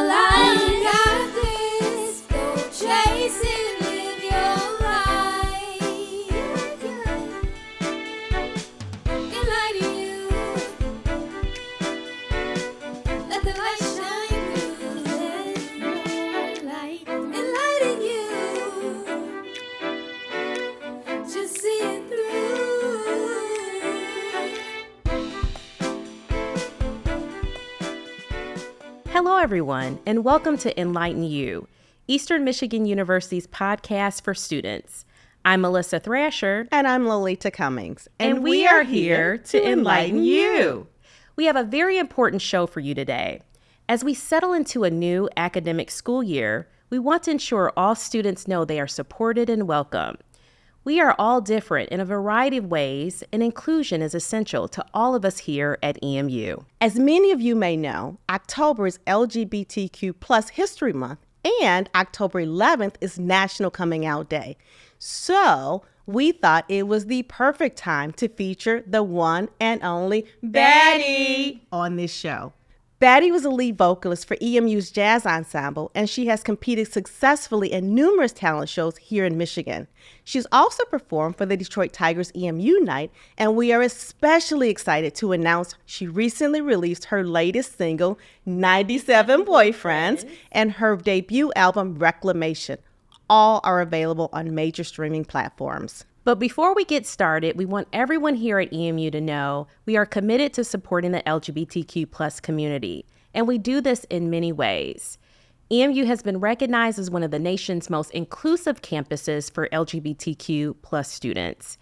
your life. You got this. Go chase it, live your life. Enlighten you. Let the light shine through. Let the light enlighten you. Just see it through. Hello, everyone, and welcome to Enlighten U, Eastern Michigan University's podcast for students. I'm Melissa Thrasher. And I'm Lolita Cummings. And we are here to enlighten you. We have a very important show for you today. As we settle into a new academic school year, we want to ensure all students know they are supported and welcome. We are all different in a variety of ways, and inclusion is essential to all of us here at EMU. As many of you may know, October is LGBTQ plus History Month, and October 11th is National Coming Out Day. So we thought it was the perfect time to feature the one and only Baddie on this show. Baddie was a lead vocalist for EMU's jazz ensemble, and she has competed successfully in numerous talent shows here in Michigan. She's also performed for the Detroit Tigers EMU Night, and we are especially excited to announce she recently released her latest single, 97 Boyfriends, and her debut album, Reclamation. All are available on major streaming platforms. But before we get started, we want everyone here at EMU to know we are committed to supporting the LGBTQ plus community, and we do this in many ways. EMU has been recognized as one of the nation's most inclusive campuses for LGBTQ plus students.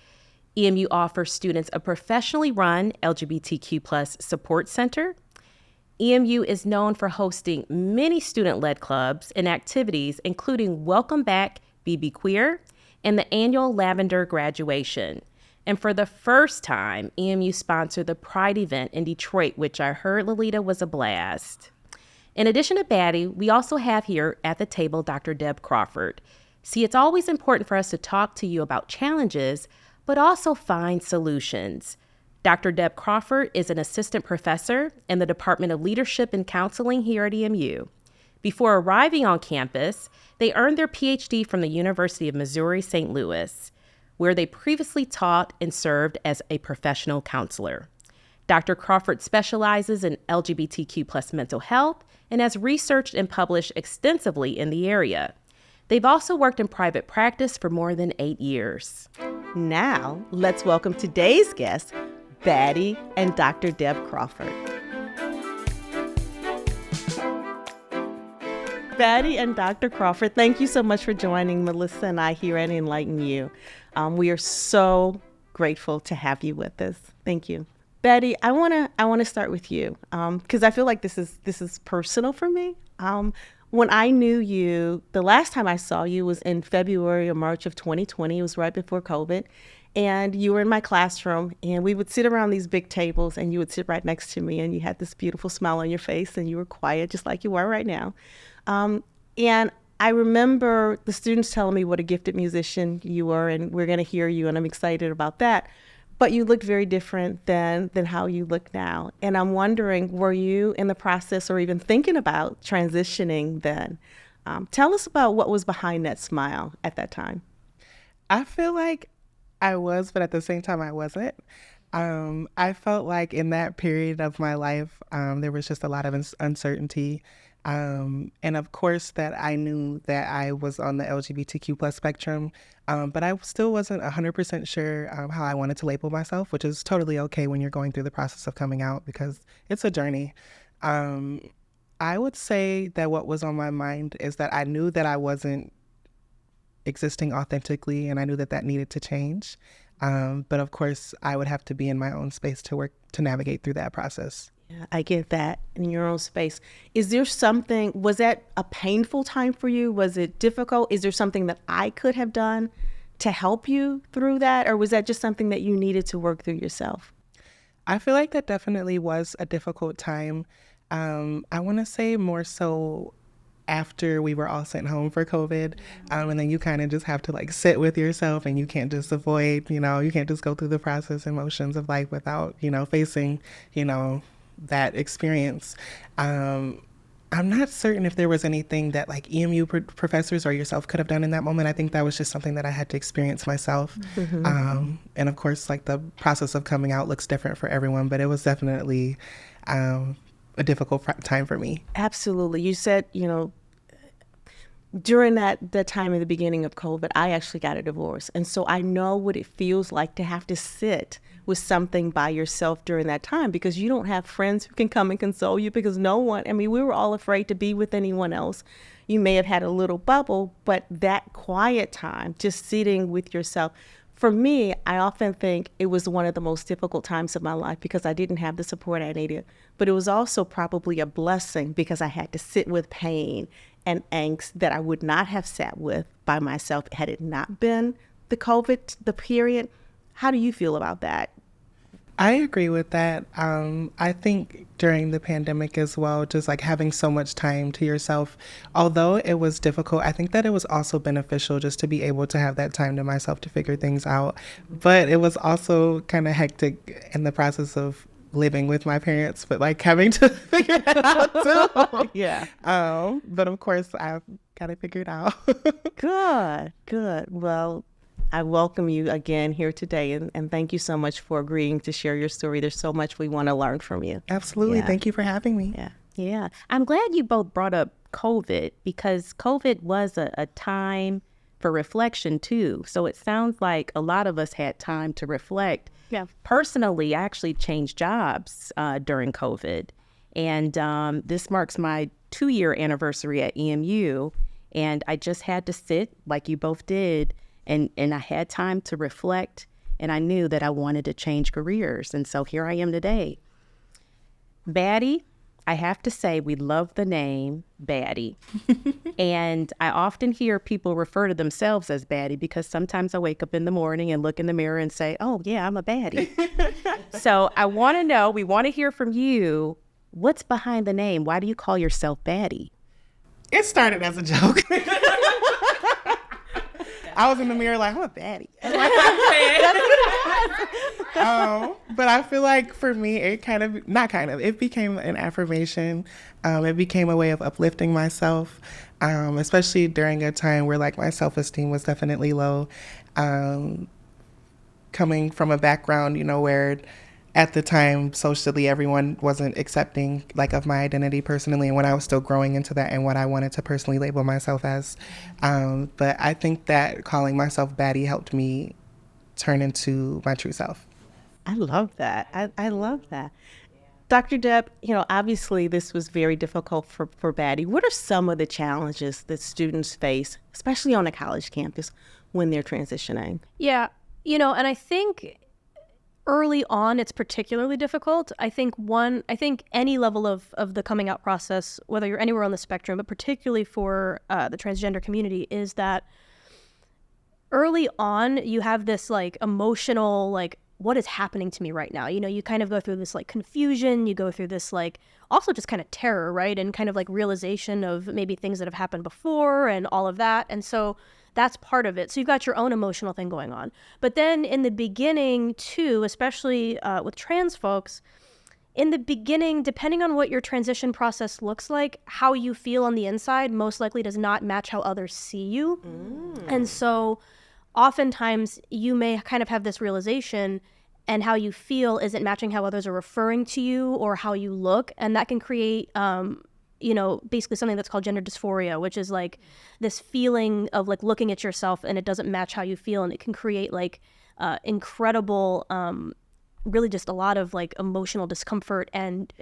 EMU offers students a professionally run LGBTQ plus support center. EMU is known for hosting many student-led clubs and activities, including Welcome Back BB Queer, and the annual Lavender graduation. And for the first time, EMU sponsored the Pride event in Detroit, which I heard, Lolita, was a blast. In addition to Baddie, we also have here at the table Dr. Deb Crawford. See, it's always important for us to talk to you about challenges, but also find solutions. Dr. Deb Crawford is an assistant professor in the Department of Leadership and Counseling here at EMU. Before arriving on campus, they earned their Ph.D. from the University of Missouri, St. Louis, where they previously taught and served as a professional counselor. Dr. Crawford specializes in LGBTQ plus mental health and has researched and published extensively in the area. They've also worked in private practice for more than 8 years. Now, let's welcome today's guests, Baddie and Dr. Deb Crawford. Baddie and Dr. Crawford, thank you so much for joining Melissa and I here at Enlighten U. We are so grateful to have you with us. Thank you. Baddie, I wanna start with you because I feel like this is personal for me. When I knew you, the last time I saw you was in February or March of 2020. It was right before COVID. And you were in my classroom, and we would sit around these big tables, and you would sit right next to me, and you had this beautiful smile on your face, and you were quiet, just like you are right now. And I remember the students telling me what a gifted musician you were, and we're going to hear you, and I'm excited about that. But you looked very different than how you look now. And I'm wondering, were you in the process or even thinking about transitioning then? Tell us about what was behind that smile at that time. I feel like I was, but at the same time I wasn't. I felt like in that period of my life, there was just a lot of uncertainty. And of course that I knew that I was on the LGBTQ plus spectrum, but I still wasn't 100% sure how I wanted to label myself, which is totally okay when you're going through the process of coming out because it's a journey. I would say that what was on my mind is that I knew that I wasn't existing authentically, and I knew that needed to change. But of course, I would have to be in my own space to work to navigate through that process. Yeah, I get that, in your own space. Is there something, was that a painful time for you? Was it difficult? Is there something that I could have done to help you through that? Or was that just something that you needed to work through yourself? I feel like that definitely was a difficult time. I want to say more so after we were all sent home for COVID. And then you kind of just have to like sit with yourself, and you can't just avoid, you can't just go through the process and motions of life without, facing, that experience. I'm not certain if there was anything that like EMU professors or yourself could have done in that moment. I think that was just something that I had to experience myself. And of course, like the process of coming out looks different for everyone, but it was definitely a difficult time for me. Absolutely. You said, during that time in the beginning of COVID, I actually got a divorce. And so I know what it feels like to have to sit with something by yourself during that time, because you don't have friends who can come and console you, because we were all afraid to be with anyone else. You may have had a little bubble, but that quiet time, just sitting with yourself, for me, I often think it was one of the most difficult times of my life because I didn't have the support I needed. But it was also probably a blessing because I had to sit with pain and angst that I would not have sat with by myself had it not been the period. How do you feel about that? I agree with that. I think during the pandemic as well, just like having so much time to yourself, although it was difficult, I think that it was also beneficial just to be able to have that time to myself to figure things out. But it was also kind of hectic in the process of living with my parents, but like having to figure it out too. Yeah. But of course, I've got it figured out. Good. Well, I welcome you again here today, and thank you so much for agreeing to share your story. There's so much we want to learn from you. Absolutely. Yeah. Thank you for having me. Yeah. I'm glad you both brought up COVID, because COVID was a time for reflection too. So it sounds like a lot of us had time to reflect. Yeah. Personally, I actually changed jobs during COVID. And this marks my 2-year anniversary at EMU. And I just had to sit like you both did. And I had time to reflect. And I knew that I wanted to change careers. And so here I am today. Baddie, I have to say, we love the name Baddie. And I often hear people refer to themselves as Baddie because sometimes I wake up in the morning and look in the mirror and say, oh, yeah, I'm a baddie. So I want to know, we want to hear from you, what's behind the name? Why do you call yourself Baddie? It started as a joke. I was in the mirror like, I'm a baddie. But I feel like for me, it became an affirmation. It became a way of uplifting myself, especially during a time where like my self-esteem was definitely low. Coming from a background, where at the time socially everyone wasn't accepting like of my identity personally, and when I was still growing into that and what I wanted to personally label myself as. But I think that calling myself Baddie helped me turn into my true self. I love that. I love that. Dr. Deb, obviously this was very difficult for Baddie. What are some of the challenges that students face, especially on a college campus, when they're transitioning? Yeah, and I think early on it's particularly difficult. I think any level of the coming out process, whether you're anywhere on the spectrum, but particularly for the transgender community, is that early on you have this like emotional like, what is happening to me right now? You kind of go through this like confusion, you go through this like also just kind of terror, right? And kind of like realization of maybe things that have happened before and all of that. And so that's part of it. So you've got your own emotional thing going on. But then in the beginning too, especially with trans folks, in the beginning, depending on what your transition process looks like, how you feel on the inside most likely does not match how others see you. And so oftentimes you may kind of have this realization and how you feel isn't matching how others are referring to you or how you look. And that can create, basically something that's called gender dysphoria, which is like this feeling of like looking at yourself and it doesn't match how you feel. And it can create like incredible, really just a lot of like emotional discomfort and,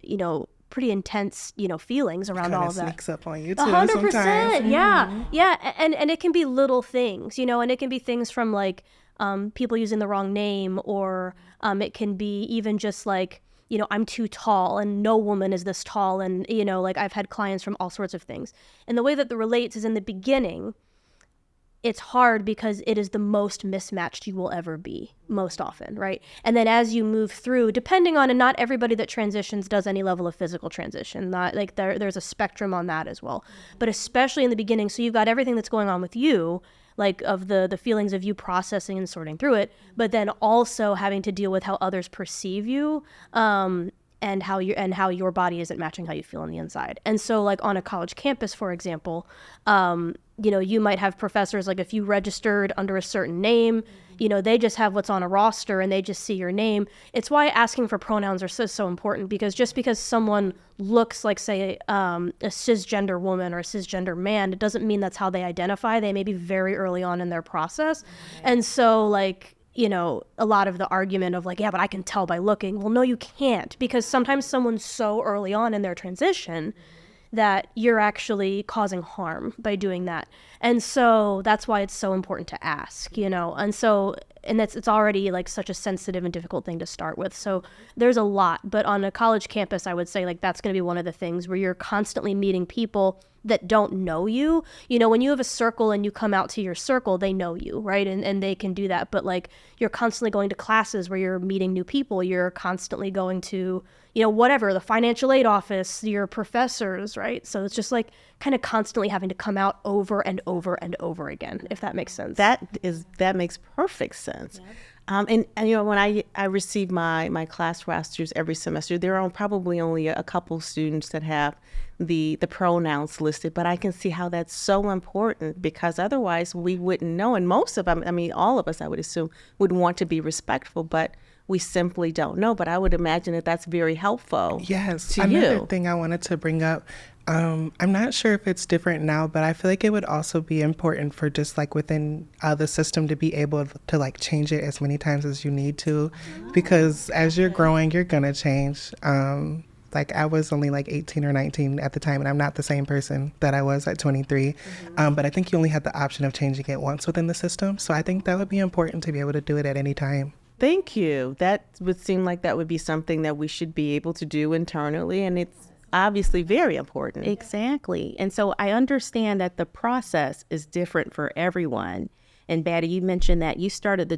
pretty intense, feelings around all of that. Sneaks up on you too 100%, sometimes. Yeah. And it can be little things, and it can be things from like people using the wrong name, or it can be even just like, I'm too tall and no woman is this tall. And, like I've had clients from all sorts of things. And the way that relates is in the beginning, it's hard because it is the most mismatched you will ever be most often, right? And then as you move through, depending on, and not everybody that transitions does any level of physical transition, not like there's a spectrum on that as well. But especially in the beginning, so you've got everything that's going on with you, like of the feelings of you processing and sorting through it, but then also having to deal with how others perceive you. and how your body isn't matching how you feel on the inside. And so like on a college campus, for example, you might have professors, like if you registered under a certain name, they just have what's on a roster and they just see your name. It's why asking for pronouns are so important, because just because someone looks like, say, a cisgender woman or a cisgender man, it doesn't mean that's how they identify. They may be very early on in their process. And so like, a lot of the argument of like, yeah, but I can tell by looking. Well, no, you can't, because sometimes someone's so early on in their transition that you're actually causing harm by doing that. And so that's why it's so important to ask, and it's already like such a sensitive and difficult thing to start with. So there's a lot, but on a college campus, I would say like that's going to be one of the things where you're constantly meeting people that don't know you. When you have a circle and you come out to your circle, they know you, right? And they can do that. But like you're constantly going to classes where you're meeting new people. You're constantly going to, whatever, the financial aid office, your professors, right? So it's just like kind of constantly having to come out over and over and over again, if that makes sense. That makes perfect sense. Yeah. And when I receive my class rosters every semester, there are probably only a couple students that have the pronouns listed, but I can see how that's so important, because otherwise we wouldn't know. And most of them, all of us, I would assume, would want to be respectful, but we simply don't know. But I would imagine that that's very helpful. Yes. To Another you. thing I wanted to bring up, I'm not sure if it's different now, but I feel like it would also be important for just like within the system to be able to like change it as many times as you need to, because as you're growing, you're gonna change. Like I was only like 18 or 19 at the time, and I'm not the same person that I was at 23. But I think you only had the option of changing it once within the system. So I think that would be important to be able to do it at any time. Thank you. That would seem like that would be something that we should be able to do internally, and it's obviously very important. Exactly. And so I understand that the process is different for everyone. And Baddie, you mentioned that you started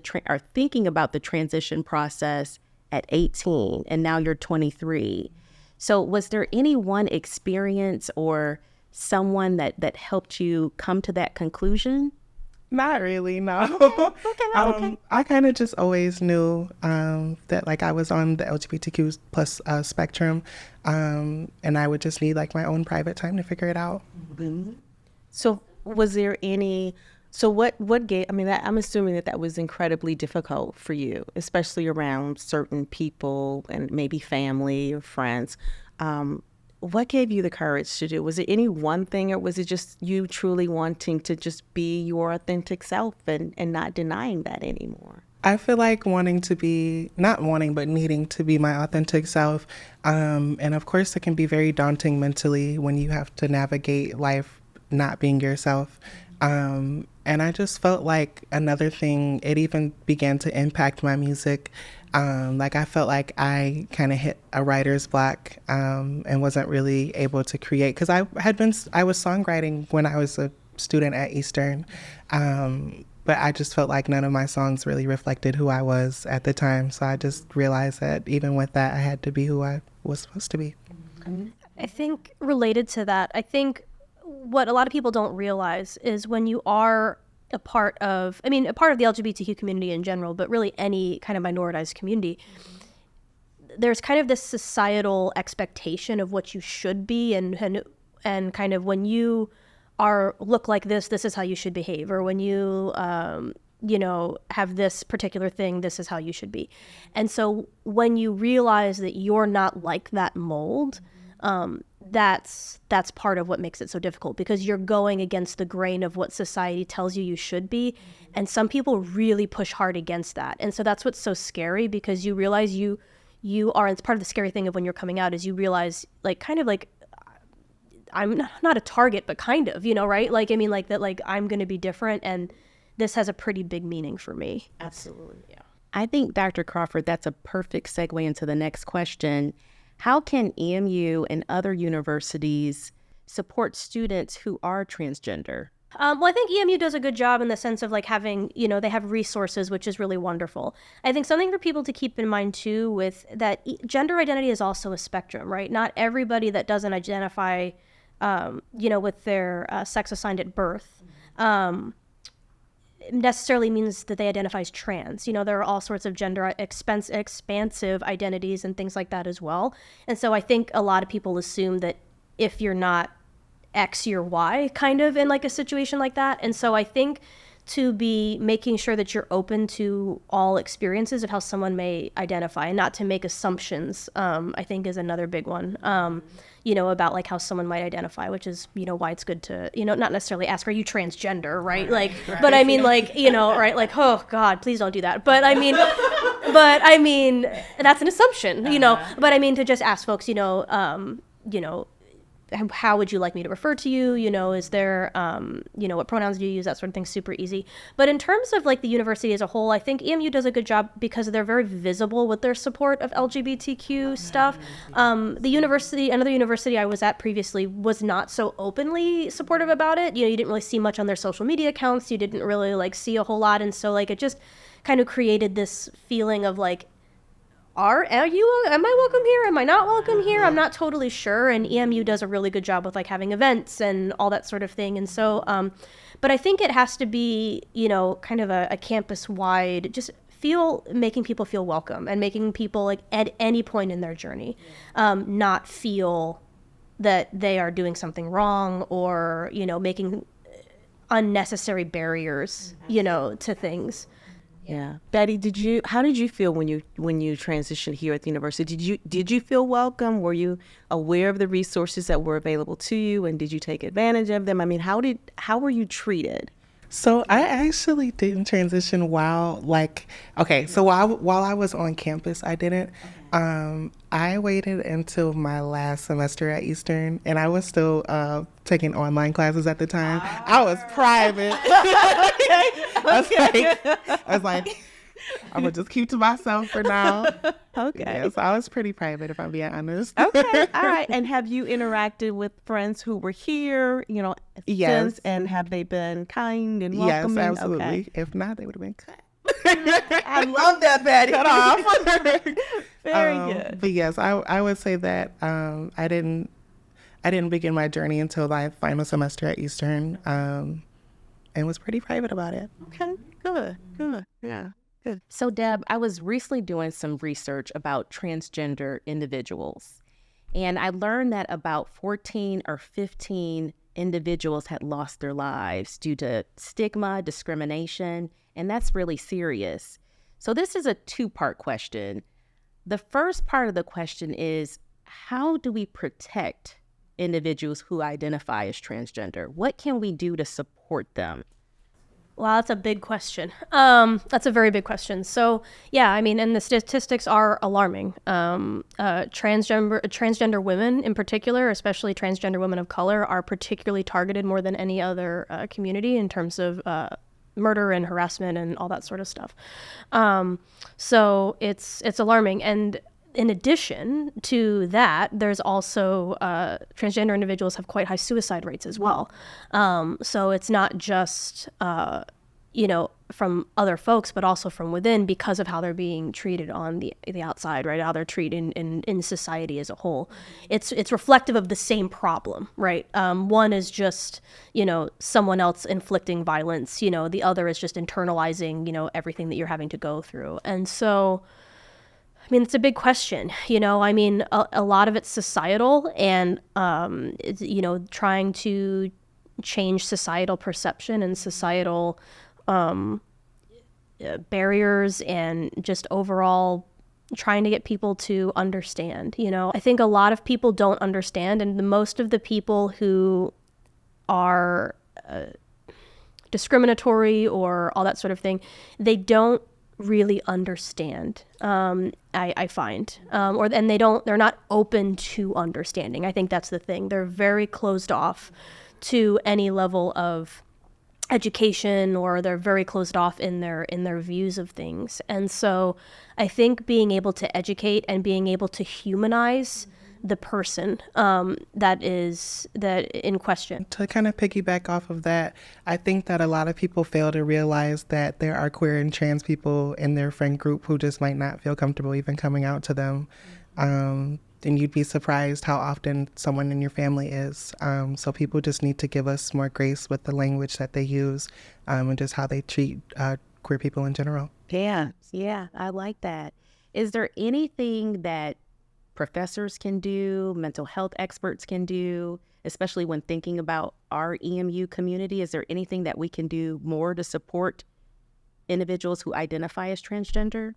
thinking about the transition process at 18, and now you're 23. So was there any one experience or someone that helped you come to that conclusion? Not really, no. Okay. I kind of just always knew that like I was on the LGBTQ plus spectrum, and I would just need like my own private time to figure it out. So was there any, what gave, I'm assuming that was incredibly difficult for you, especially around certain people and maybe family or friends. What gave you the courage to do? Was it any one thing, or was it just you truly wanting to just be your authentic self and not denying that anymore? I feel like needing to be my authentic self. And of course, it can be very daunting mentally when you have to navigate life not being yourself. And I just felt like another thing, it even began to impact my music. Like I felt like I kind of hit a writer's block and wasn't really able to create, because I was songwriting when I was a student at Eastern, but I just felt like none of my songs really reflected who I was at the time. So I just realized that even with that, I had to be who I was supposed to be. I think related to that, what a lot of people don't realize is when you are a part of the LGBTQ community in general, but really any kind of minoritized community, there's kind of this societal expectation of what you should be, and kind of when you look like this is how you should behave, or when you have this particular thing, this is how you should be. And so when you realize that you're not like that mold, that's part of what makes it so difficult, because you're going against the grain of what society tells you should be. And some people really push hard against that. And so that's what's so scary, because you realize you are, it's part of the scary thing of when you're coming out, is you realize I'm not a target, but kind of, right? That I'm going to be different, and this has a pretty big meaning for me. Absolutely. Yeah. I think, Dr. Crawford, that's a perfect segue into the next question. How can EMU and other universities support students who are transgender? Well, I think EMU does a good job in the sense of having, they have resources, which is really wonderful. I think something for people to keep in mind too, with that gender identity is also a spectrum, right? Not everybody that doesn't identify, with their sex assigned at birth, necessarily means that they identify as trans. You know, there are all sorts of gender expansive identities and things like that as well. And so I think a lot of people assume that if you're not X, you're Y, kind of in like a situation like that. And so I think to be making sure that you're open to all experiences of how someone may identify and not to make assumptions, I think is another big one, you know, about like how someone might identify, which is, you know, why it's good to, you know, not necessarily ask, are you transgender, right? Like, but I mean, like, you know, right? Like, oh God, please don't do that. But I mean, that's an assumption, you know, but I mean, to just ask folks, you know, how would you like me to refer to you? You know, is there, you know, what pronouns do you use? That sort of thing, super easy. But in terms of like the university as a whole, I think EMU does a good job because they're very visible with their support of LGBTQ stuff. The university, another university I was at previously, was not so openly supportive about it. You know, you didn't really see much on their social media accounts. You didn't really like see a whole lot. And so like it just kind of created this feeling of like, am I welcome here? Am I not welcome here? I'm not totally sure. And EMU does a really good job with like having events and all that sort of thing. And so, but I think it has to be, you know, kind of a campus-wide, just making people feel welcome and making people like at any point in their journey, not feel that they are doing something wrong or, you know, making unnecessary barriers, you know, to things. Yeah. Baddie, how did you feel when you transitioned here at the university? Did you feel welcome? Were you aware of the resources that were available to you, and did you take advantage of them? I mean, how were you treated? So I actually didn't transition while I was on campus, I didn't. I waited until my last semester at Eastern, and I was still taking online classes at the time. I was private. I was like, I'm gonna just keep to myself for now. Okay. Yeah, so I was pretty private, if I'm being honest. Okay. All right. And have you interacted with friends who were here, you know, yes, since, and have they been kind and welcoming? Yes, absolutely. Okay. If not, they would have been cut. I love that, Baddie. Cut off. Very good. But yes, I would say that I didn't begin my journey until my final semester at Eastern, and was pretty private about it. Okay. Good. Yeah. Good. So Deb, I was recently doing some research about transgender individuals, and I learned that about 14 or 15 individuals had lost their lives due to stigma, discrimination, and that's really serious. So this is a two-part question. The first part of the question is, how do we protect individuals who identify as transgender? What can we do to support them? Wow, that's a big question. That's a very big question. So, yeah, I mean, and the statistics are alarming. Transgender women in particular, especially transgender women of color, are particularly targeted more than any other community in terms of murder and harassment and all that sort of stuff. So it's alarming. And in addition to that, there's also transgender individuals have quite high suicide rates as well. So it's not just, you know, from other folks, but also from within because of how they're being treated on the outside, right? How they're treated in society as a whole. It's reflective of the same problem, right? One is just, you know, someone else inflicting violence, you know, the other is just internalizing, you know, everything that you're having to go through. And so, I mean, it's a big question, you know, I mean, a lot of it's societal and, it's, you know, trying to change societal perception and societal barriers and just overall trying to get people to understand, you know. I think a lot of people don't understand, and most of the people who are discriminatory or all that sort of thing, they don't really understand, I find, and they're not open to understanding. I think that's the thing. They're very closed off to any level of education, or they're very closed off in their views of things. And so I think being able to educate and being able to humanize the person that in question. To kind of piggyback off of that, I think that a lot of people fail to realize that there are queer and trans people in their friend group who just might not feel comfortable even coming out to them. and you'd be surprised how often someone in your family is. So people just need to give us more grace with the language that they use, and just how they treat queer people in general. Yeah, I like that. Is there anything that professors can do, mental health experts can do, especially when thinking about our EMU community? Is there anything that we can do more to support individuals who identify as transgender?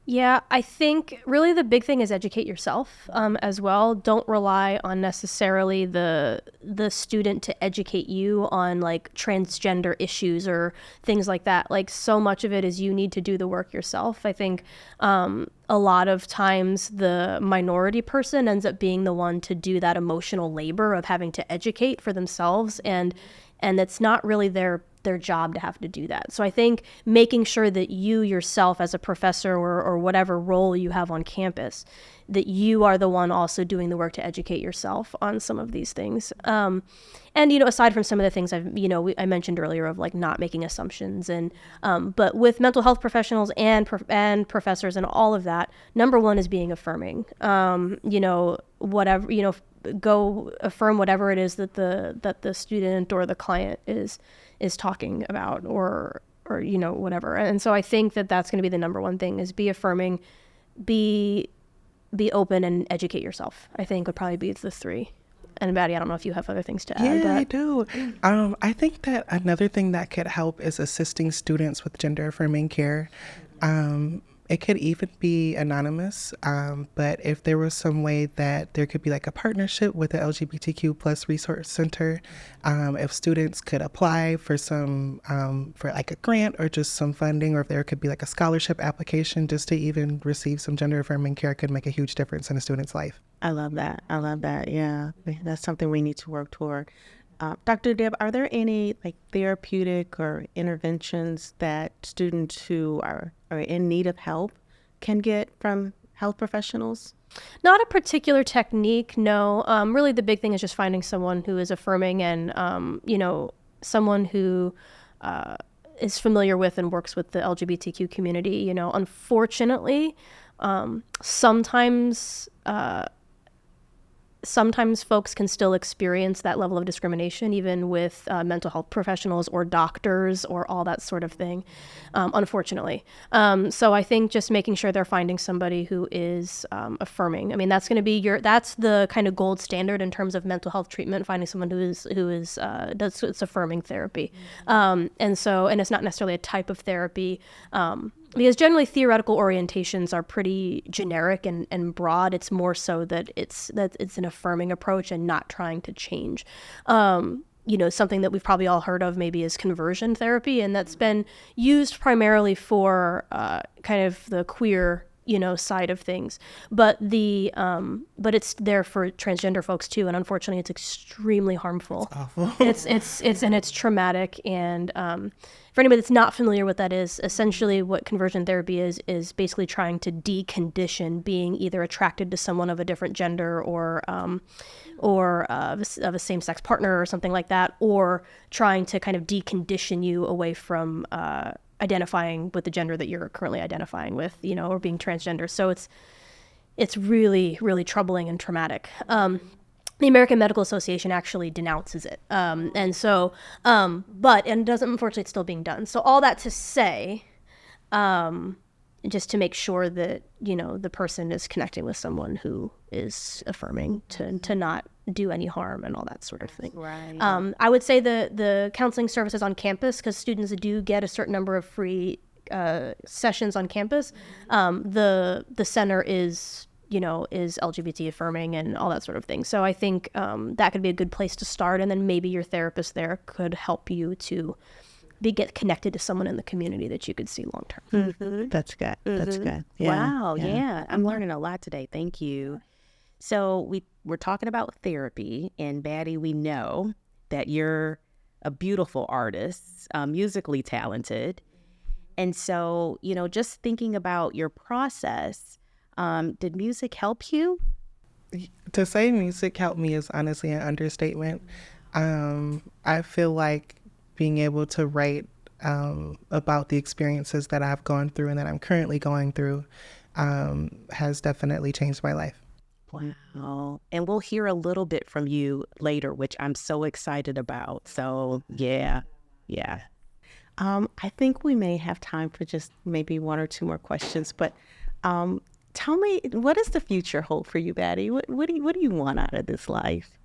Yeah, I think really the big thing is educate yourself as well. Don't rely on necessarily the student to educate you on like transgender issues or things like that. Like so much of it is you need to do the work yourself. I think a lot of times the minority person ends up being the one to do that emotional labor of having to educate for themselves, and it's not really their job to have to do that. So I think making sure that you yourself as a professor or whatever role you have on campus, that you are the one also doing the work to educate yourself on some of these things. And, aside from some of the things I mentioned earlier of like not making assumptions but with mental health professionals and professors and all of that, number one is being affirming. Whatever, go affirm whatever it is that the student or the client is talking about or whatever. And so I think that that's going to be the number one thing is be affirming, be open, and educate yourself. I think would probably be the three. And Baddie, I don't know if you have other things to add. Yeah, I do. I think that another thing that could help is assisting students with gender affirming care. It could even be anonymous, but if there was some way that there could be like a partnership with the LGBTQ plus resource center, if students could apply for some, for like a grant or just some funding, or if there could be like a scholarship application just to even receive some gender affirming care, could make a huge difference in a student's life. I love that. Yeah, that's something we need to work toward. Dr. Deb, are there any like therapeutic or interventions that students who are in need of help can get from health professionals? Not a particular technique, no. Really the big thing is just finding someone who is affirming and, someone who is familiar with and works with the LGBTQ community. Unfortunately, sometimes folks can still experience that level of discrimination, even with mental health professionals or doctors or all that sort of thing, unfortunately. So I think just making sure they're finding somebody who is affirming. I mean, that's going to be that's the kind of gold standard in terms of mental health treatment, finding someone who does it's affirming therapy. And it's not necessarily a type of therapy. Because generally theoretical orientations are pretty generic and broad. It's more so that it's an affirming approach and not trying to change. Something that we've probably all heard of maybe is conversion therapy, and that's been used primarily for kind of the queer side of things, but it's there for transgender folks too, and unfortunately it's extremely harmful. It's awful. It's traumatic, and for anybody that's not familiar with that is, essentially what conversion therapy is basically trying to decondition being either attracted to someone of a different gender or of a same-sex partner or something like that, or trying to kind of decondition you away from identifying with the gender that you're currently identifying with, or being transgender. So it's really, really troubling and traumatic. The American Medical Association actually denounces it. But it doesn't, unfortunately, it's still being done. So all that to say, just to make sure that, the person is connecting with someone who is affirming to not do any harm and all that sort of thing. Right. I would say the counseling services on campus, because students do get a certain number of free sessions on campus. The center is LGBT affirming and all that sort of thing. So I think that could be a good place to start, and then maybe your therapist there could help you to get connected to someone in the community that you could see long term. Mm-hmm. That's good. That's good. Yeah. Wow. Yeah. I'm learning a lot today. Thank you. So we're talking about therapy, and Baddie, we know that you're a beautiful artist, musically talented. And so, just thinking about your process, did music help you? To say music helped me is honestly an understatement. I feel like being able to write about the experiences that I've gone through and that I'm currently going through has definitely changed my life. Wow. And we'll hear a little bit from you later, which I'm so excited about. So, yeah. I think we may have time for just maybe one or two more questions, but tell me, what does the future hold for you, Baddie? What do you want out of this life?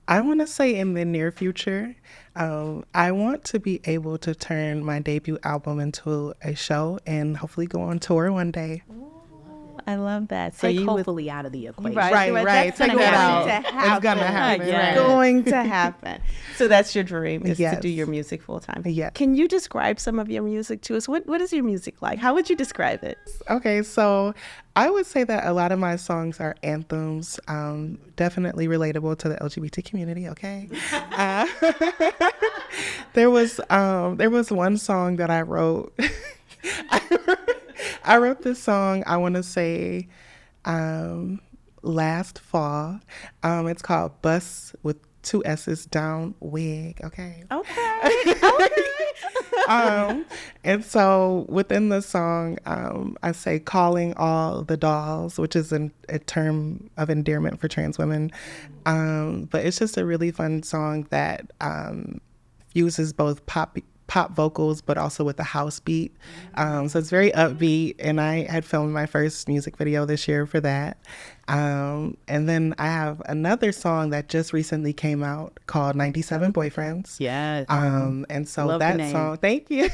I want to say in the near future, I want to be able to turn my debut album into a show and hopefully go on tour one day. I love that. So Take you hopefully out of the equation. Right. Take that out. It's gonna happen. It's Right. going to happen. So that's your dream, is to Yes. do your music full time. Yes. Can you describe some of your music to us? What is your music like? How would you describe it? Okay, so I would say that a lot of my songs are anthems, definitely relatable to the LGBT community. Okay, there was one song that I wrote. I wrote this song, I want to say, last fall. It's called "Bus" with 2 S's down wig. Okay. And so within the song, I say calling all the dolls, which is a term of endearment for trans women. But it's just a really fun song that uses both pop vocals, but also with a house beat. So it's very upbeat, and I had filmed my first music video this year for that. And then I have another song that just recently came out called 97 Boyfriends. Yes. And so Love the that name. song, thank you.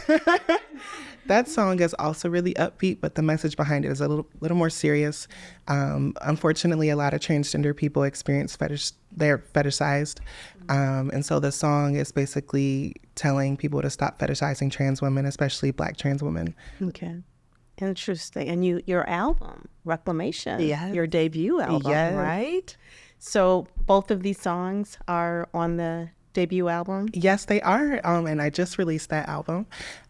That song is also really upbeat, but the message behind it is a little more serious. Unfortunately, a lot of transgender people experience they're fetishized. And so the song is basically telling people to stop fetishizing trans women, especially Black trans women. Okay. Interesting. And your album, Reclamation, Yes. your debut album, Yes. right? So both of these songs are on the debut album? Yes, they are. And I just released that album.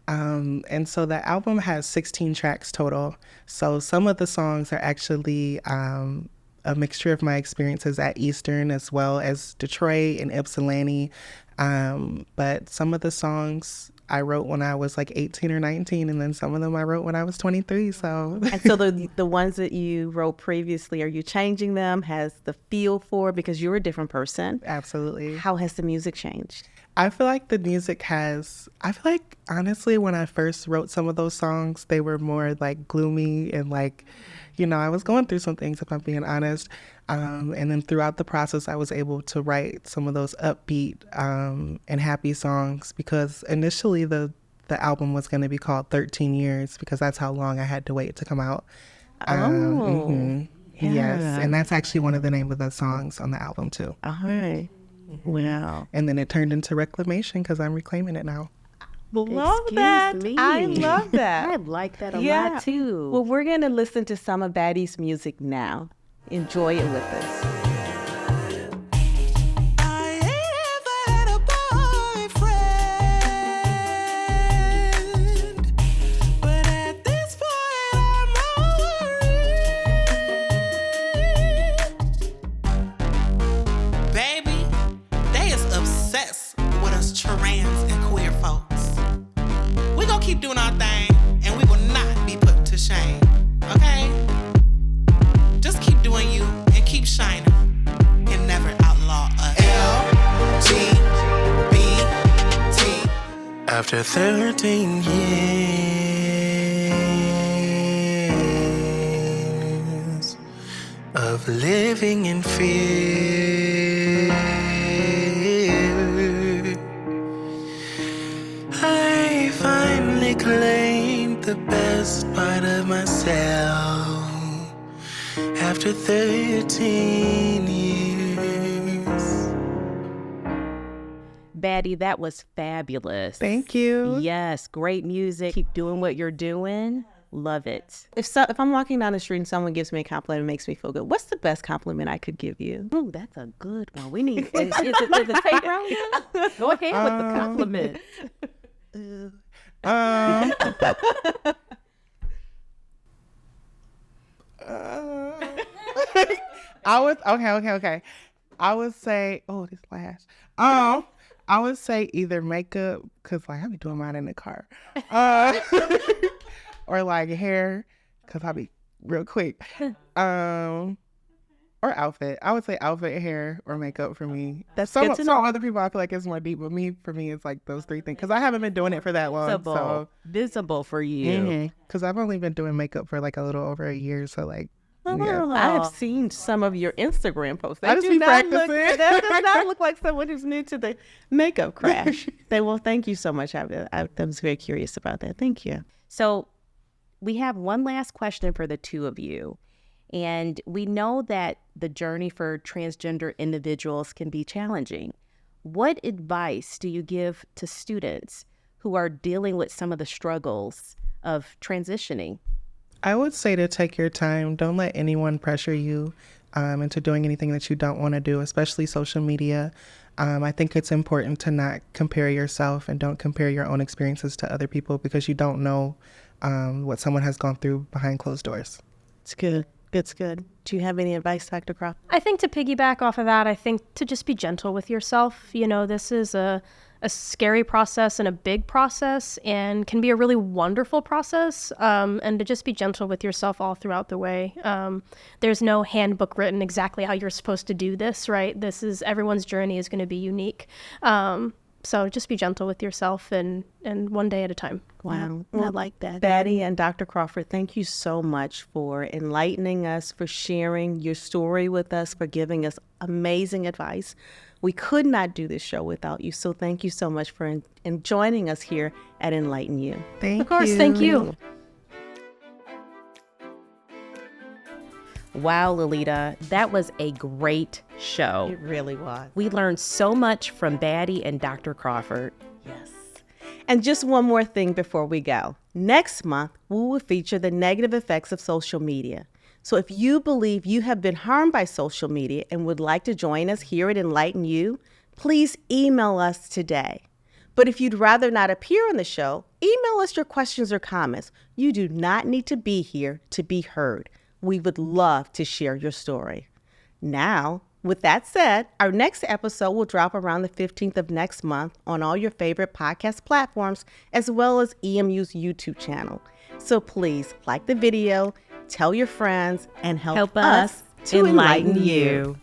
And so that album has 16 tracks total. So some of the songs are actually a mixture of my experiences at Eastern as well as Detroit and Ypsilanti. But some of the songs I wrote when I was like 18 or 19, and then some of them I wrote when I was 23. So, And so the ones that you wrote previously, are you changing them? Has the feel for, because you're a different person? absolutely. How has the music changed? I feel like the music honestly, when I first wrote some of those songs, they were more like gloomy and like, I was going through some things, if I'm being honest. And then throughout the process, I was able to write some of those upbeat and happy songs, because initially the album was going to be called 13 Years, because that's how long I had to wait to come out. Yeah. Yes, and that's actually one of the names of the songs on the album too. All right. Wow. And then it turned into Reclamation, because I'm reclaiming it now. Love Excuse that. me. I love that. I like that a Yeah. lot too. Well, we're going to listen to some of Baddie's music now. Enjoy it with us. I ain't ever had a boyfriend, but at this point I'm worried. Baby, they is obsessed with us trans and queer folks. We gonna keep doing our thing, and we will not be put to shame, okay? Just keep doing you and keep shining, and never outlaw us. LGBT. After 13 years of living in fear, I finally claimed the best part of myself. After 13 years. Baddie, that was fabulous. Thank you. Yes, great music. Keep doing what you're doing. Love it. If I'm walking down the street and someone gives me a compliment, it makes me feel good. What's the best compliment I could give you? Ooh, that's a good one. We need, is it tape round now? Go ahead with the compliment. I was okay. I would say, this lash. I would say either makeup, cause like I be doing mine in the car, or like hair, cause I be real quick. Or outfit. I would say outfit, hair, or makeup for me. That's some, good to some know. other people I feel like it's more deep, but for me, it's like those three things. Because I haven't been doing it for that long. Visible for you. Because I've only been doing makeup for like a little over a year. So like, yeah. I have seen some of your Instagram posts. I just be practicing. That does not look like someone who's new to the makeup craft. Thank you so much. I was very curious about that. Thank you. So we have one last question for the two of you. And we know that the journey for transgender individuals can be challenging. What advice do you give to students who are dealing with some of the struggles of transitioning? I would say to take your time. Don't let anyone pressure you into doing anything that you don't want to do, especially social media. I think it's important to not compare yourself and don't compare your own experiences to other people because you don't know what someone has gone through behind closed doors. It's good. It's good. Do you have any advice, Dr. Crawford? I think to piggyback off of that, I think to just be gentle with yourself. You know, this is a scary process and a big process and can be a really wonderful process, and to just be gentle with yourself all throughout the way. There's no handbook written exactly how you're supposed to do this, right? Everyone's journey is going to be unique. So just be gentle with yourself and one day at a time. Wow. I like that. Baddie and Dr. Crawford, thank you so much for enlightening us, for sharing your story with us, for giving us amazing advice. We could not do this show without you. So thank you so much for joining us here at Enlighten U. Thank you. Of course, thank you. Wow, Lolita, that was a great show. It really was. We learned so much from Baddie and Dr. Crawford. Yes. And just one more thing before we go. Next month, we will feature the negative effects of social media. So if you believe you have been harmed by social media and would like to join us here at Enlighten U, please email us today. But if you'd rather not appear on the show, email us your questions or comments. You do not need to be here to be heard. We would love to share your story. Now, with that said, our next episode will drop around the 15th of next month on all your favorite podcast platforms, as well as EMU's YouTube channel. So please like the video, tell your friends, and help us to enlighten you.